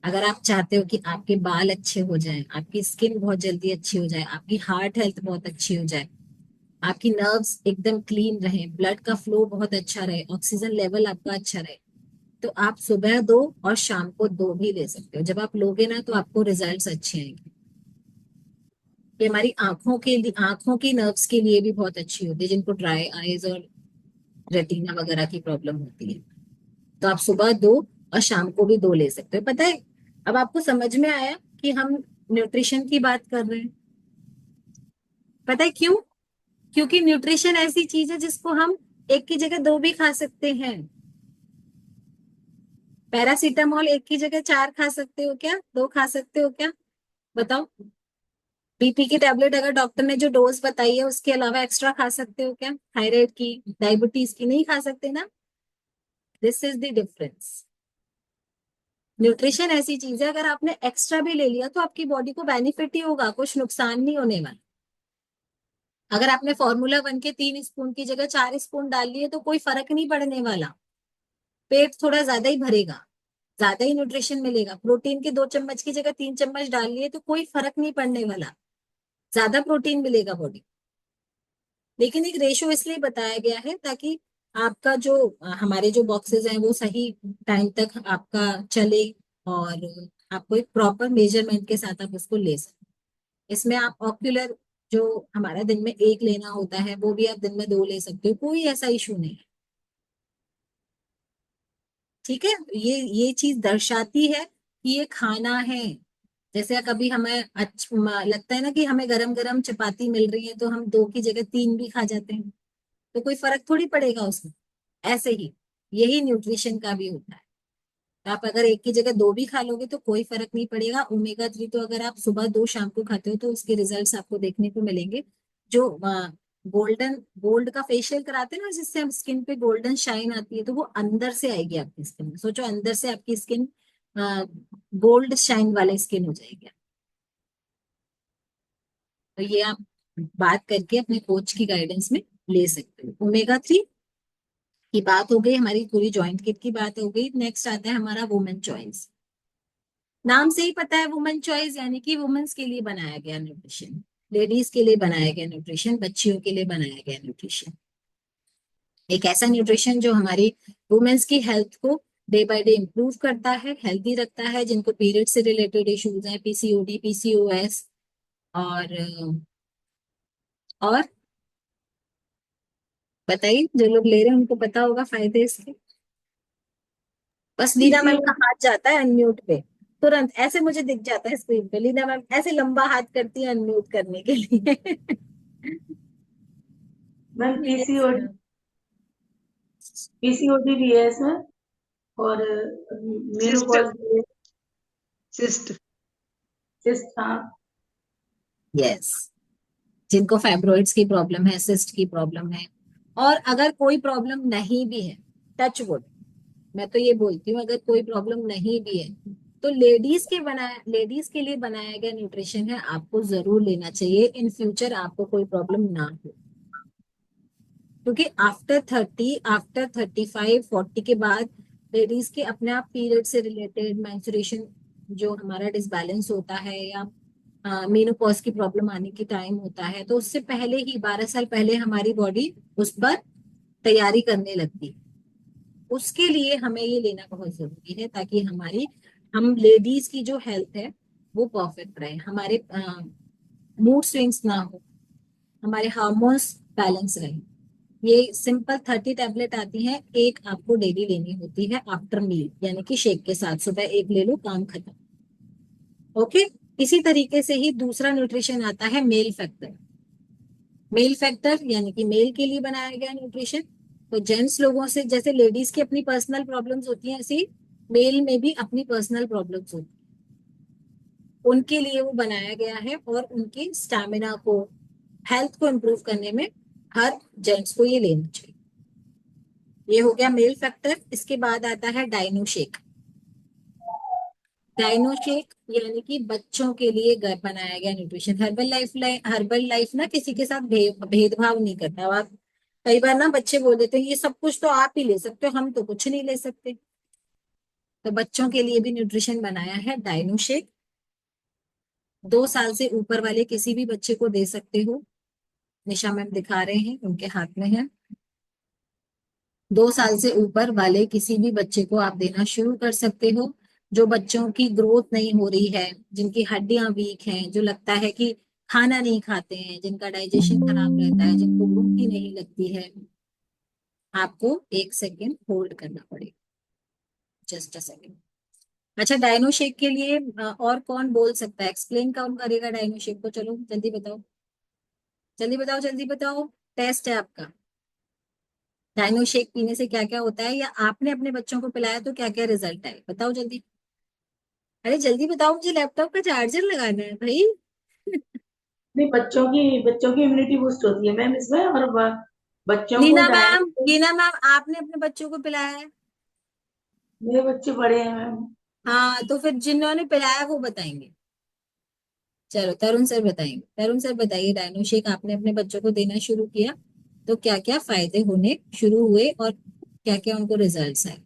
अगर आप चाहते हो कि आपके बाल अच्छे हो जाएं, आपकी स्किन बहुत जल्दी अच्छी हो जाए, आपकी हार्ट हेल्थ बहुत अच्छी हो जाए, आपकी नर्व्स एकदम क्लीन रहे, ब्लड का फ्लो बहुत अच्छा रहे, ऑक्सीजन लेवल आपका अच्छा रहे, तो आप सुबह 2 और शाम को 2 भी ले सकते हो। जब आप लोगे ना तो आपको रिजल्ट्स अच्छे आएंगे। ये हमारी आंखों के लिए, आंखों की नर्व्स के लिए भी बहुत अच्छी होती है, जिनको ड्राई आईज और रेटिना वगैरह की प्रॉब्लम होती है। तो आप सुबह 2 और शाम को भी 2 ले सकते हो। पता है, अब आपको समझ में आया कि हम न्यूट्रिशन की बात कर रहे हैं। पता है क्यों? क्योंकि न्यूट्रिशन ऐसी चीज है जिसको हम एक की जगह 2 भी खा सकते हैं। पैरासीटामोल एक की जगह 4 खा सकते हो क्या? 2 खा सकते हो क्या? बताओ। बीपी की टैबलेट अगर डॉक्टर ने जो डोज बताई है उसके अलावा एक्स्ट्रा खा सकते हो क्या? थायराइड की, डायबिटीज की नहीं खा सकते ना। This is the difference. Nutrition ऐसी चीज है, अगर आपने एक्स्ट्रा भी ले लिया तो आपकी बॉडी को बेनिफिट ही होगा, कुछ नुकसान नहीं होने वाला। अगर आपने फॉर्मूला 1 के 3 स्पून की जगह 4 स्पून डाल लिए तो कोई फर्क नहीं पड़ने वाला। पेट थोड़ा ज्यादा ही भरेगा, ज्यादा ही न्यूट्रिशन मिलेगा। प्रोटीन के 2 चम्मच की जगह 3 चम्मच डाल लिए तो कोई फर्क नहीं पड़ने वाला, ज्यादा प्रोटीन मिलेगा बॉडी। लेकिन एक रेशो इसलिए बताया गया है ताकि आपका जो हमारे जो बॉक्सेस हैं वो सही टाइम तक आपका चले, और आपको एक प्रॉपर मेजरमेंट के साथ आप उसको ले सकें। इसमें आप ऑक्यूलर जो हमारा दिन में 1 लेना होता है वो भी आप दिन में 2 ले सकते हो, कोई ऐसा इशू नहीं है। ठीक है, ये चीज दर्शाती है कि ये खाना है। जैसे कभी हमें लगता है ना कि हमें गरम गरम चपाती मिल रही है तो हम 2 की जगह 3 भी खा जाते हैं, तो कोई फर्क थोड़ी पड़ेगा उसमें। ऐसे ही यही न्यूट्रिशन का भी होता है। तो आप अगर 1 की जगह 2 भी खा लोगे तो कोई फर्क नहीं पड़ेगा। ओमेगा 3 तो अगर आप सुबह 2 शाम को खाते हो तो उसके रिजल्ट्स आपको देखने को मिलेंगे। जो गोल्ड का फेशियल कराते हैं ना, जिससे हम स्किन पे गोल्डन शाइन आती है, तो वो अंदर से आएगी आपकी स्किन में। सोचो, अंदर से आपकी स्किन गोल्ड शाइन वाले स्किन हो जाएगी। तो ये आप बात करके अपने कोच की गाइडेंस में ले सकते हो। ओमेगा 3 की बात हो गई, हमारी पूरी जॉइंट किट की बात हो गई। नेक्स्ट आता है हमारा वुमेन चॉइस। नाम से ही पता है वुमेन चॉइस यानी कि वुमेन्स के लिए बनाया गया न्यूट्रिशन, लेडीज के लिए बनाया गया न्यूट्रिशन, बच्चियों के लिए बनाया गया न्यूट्रिशन। एक ऐसा न्यूट्रिशन जो हमारी वुमेन्स की हेल्थ को डे बाय डे इम्प्रूव करता है, हेल्दी रखता है, जिनको पीरियड से रिलेटेड इश्यूज हैं, पीसीओडी, पीसीओएस, और बताइए, जो लोग ले रहे हैं उनको पता होगा फायदे इसके। बस लीना मैम का पीसीओडी। हाथ जाता है अनम्यूट पे, तुरंत ऐसे मुझे दिख जाता है स्क्रीन पे, लीना मैम ऐसे लंबा हाथ करती है अनम्यूट करने के लिए। मैम पीसीओडी भी है इसमें, और सिस्ट मेनोपॉज भी है। सिस्ट सिस्ट, हाँ। यस, जिनको फाइब्रॉइड्स की प्रॉब्लम है, सिस्ट की प्रॉब्लम है, और अगर कोई प्रॉब्लम नहीं भी है, टच वुड, मैं तो ये बोलती हूँ अगर कोई प्रॉब्लम नहीं भी है, तो लेडीज के लिए बनाया गया न्यूट्रिशन है, आपको जरूर लेना चाहिए, इन फ्यूचर आपको कोई प्रॉब्लम ना हो। क्योंकि आफ्टर 35-40 के बाद लेडीज के अपने आप पीरियड से रिलेटेड, मेंस्ट्रुएशन जो हमारा डिसबैलेंस होता है, या मेनोपॉज की प्रॉब्लम आने की टाइम होता है, तो उससे पहले ही 12 साल पहले हमारी बॉडी उस पर तैयारी करने लगती है। उसके लिए हमें ये लेना बहुत जरूरी है, ताकि हम लेडीज की जो हेल्थ है वो परफेक्ट रहे, हमारे मूड स्विंग्स ना हो, हमारे हार्मोन्स बैलेंस रहे। ये सिंपल 30 टैबलेट आती है, एक आपको डेली लेनी होती है आफ्टर मील, यानी कि शेक के साथ, सुबह एक ले लो, काम खत्म। ओके। इसी तरीके से ही दूसरा न्यूट्रिशन आता है मेल फैक्टर। मेल फैक्टर यानी कि मेल के लिए बनाया गया न्यूट्रिशन। तो जेंट्स लोगों से जैसे लेडीज की अपनी पर्सनल प्रॉब्लम्स होती हैं, ऐसी मेल में भी अपनी पर्सनल प्रॉब्लम्स होती हैं, उनके लिए वो बनाया गया है, और उनकी स्टैमिना को, हेल्थ को इम्प्रूव करने में हर जेंट्स को ये लेना चाहिए। ये हो गया मेल फैक्टर। इसके बाद आता है डाइनो शेक। डाइनो शेक यानी कि बच्चों के लिए घर बनाया गया न्यूट्रिशन। हर्बल लाइफ ना किसी के साथ भेदभाव नहीं करता। अब आप कई बार ना बच्चे बोल देते हैं ये सब कुछ तो आप ही ले सकते हो, हम तो कुछ नहीं ले सकते। तो बच्चों के लिए भी न्यूट्रिशन बनाया है डाइनो शेक। 2 साल से ऊपर वाले किसी भी बच्चे को दे सकते हो। निशा मैम दिखा रहे हैं, उनके हाथ में है। 2 साल से ऊपर वाले किसी भी बच्चे को आप देना शुरू कर सकते हो। जो बच्चों की ग्रोथ नहीं हो रही है, जिनकी हड्डियां वीक हैं, जो लगता है कि खाना नहीं खाते हैं, जिनका डाइजेशन खराब रहता है, जिनको भूख ही नहीं लगती है, आपको 1 सेकेंड होल्ड करना पड़ेगा, जस्ट अ सेकेंड। अच्छा, डायनो शेक के लिए और कौन बोल सकता है, एक्सप्लेन कौन करेगा डायनो शेक को? चलो जल्दी बताओ, जल्दी बताओ, जल्दी बताओ। टेस्ट है आपका। डायनो शेक पीने से क्या क्या होता है, या आपने अपने बच्चों को पिलाया तो क्या क्या रिजल्ट आए, बताओ जल्दी। अरे जल्दी बताओ, मुझे लैपटॉप का चार्जर लगाना है भाई। नहीं, बच्चों की इम्यूनिटी बूस्ट होती है मैम इसमें, और बच्चों को डायरेक्ट। लीना मैम, आपने अपने बच्चों को पिलाया है? मेरे बच्चे बड़े हैं मैम। हाँ, तो फिर जिन्होंने पिलाया वो बताएंगे। चलो तरुण सर बताएंगे। तरुण सर बताइए, डायनो शेक आपने अपने बच्चों को देना शुरू किया तो क्या क्या फायदे होने शुरू हुए, और क्या क्या उनको रिजल्ट्स आए?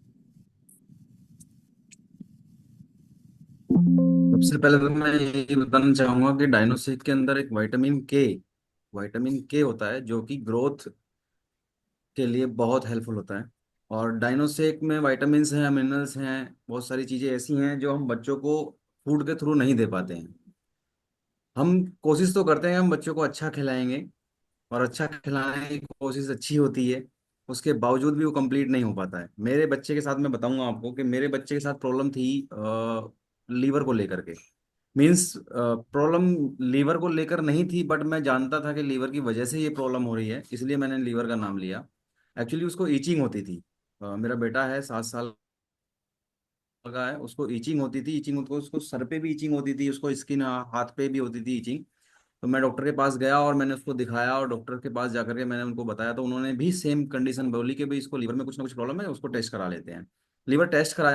सबसे पहले तो मैं यही बताना चाहूंगा कि डायनोसेक के अंदर एक विटामिन के होता है जो कि ग्रोथ के लिए बहुत हेल्पफुल होता है। और डायनोसेक में विटामिन्स हैं, मिनरल्स हैं, बहुत सारी चीजें ऐसी हैं जो हम बच्चों को फूड के थ्रू नहीं दे पाते हैं। हम कोशिश तो करते हैं हम बच्चों को अच्छा खिलाएंगे, और अच्छा खिलाने की कोशिश अच्छी होती है, उसके बावजूद भी वो कंप्लीट नहीं हो पाता है। मेरे बच्चे के साथ मैं बताऊंगा आपको कि मेरे बच्चे के साथ प्रॉब्लम थी लीवर को लेकर के। मीन्स प्रॉब्लम लीवर को लेकर नहीं थी, बट मैं जानता था कि लीवर की वजह से ये प्रॉब्लम हो रही है, इसलिए मैंने लीवर का नाम लिया। एक्चुअली उसको ईचिंग होती थी। मेरा बेटा है 7 साल का है, उसको ईचिंग होती थी। ईचिंग उसको उसको सर पे भी ईचिंग होती थी, उसको स्किन हाथ पे भी होती थी ईचिंग। तो मैं डॉक्टर के पास गया और मैंने उसको दिखाया, और डॉक्टर के पास जाकर के मैंने उनको बताया, तो उन्होंने भी सेम कंडीशन बोली कि भाई इसको लीवर में कुछ ना कुछ प्रॉब्लम है, उसको टेस्ट करा लेते हैं। लीवर टेस्ट कराया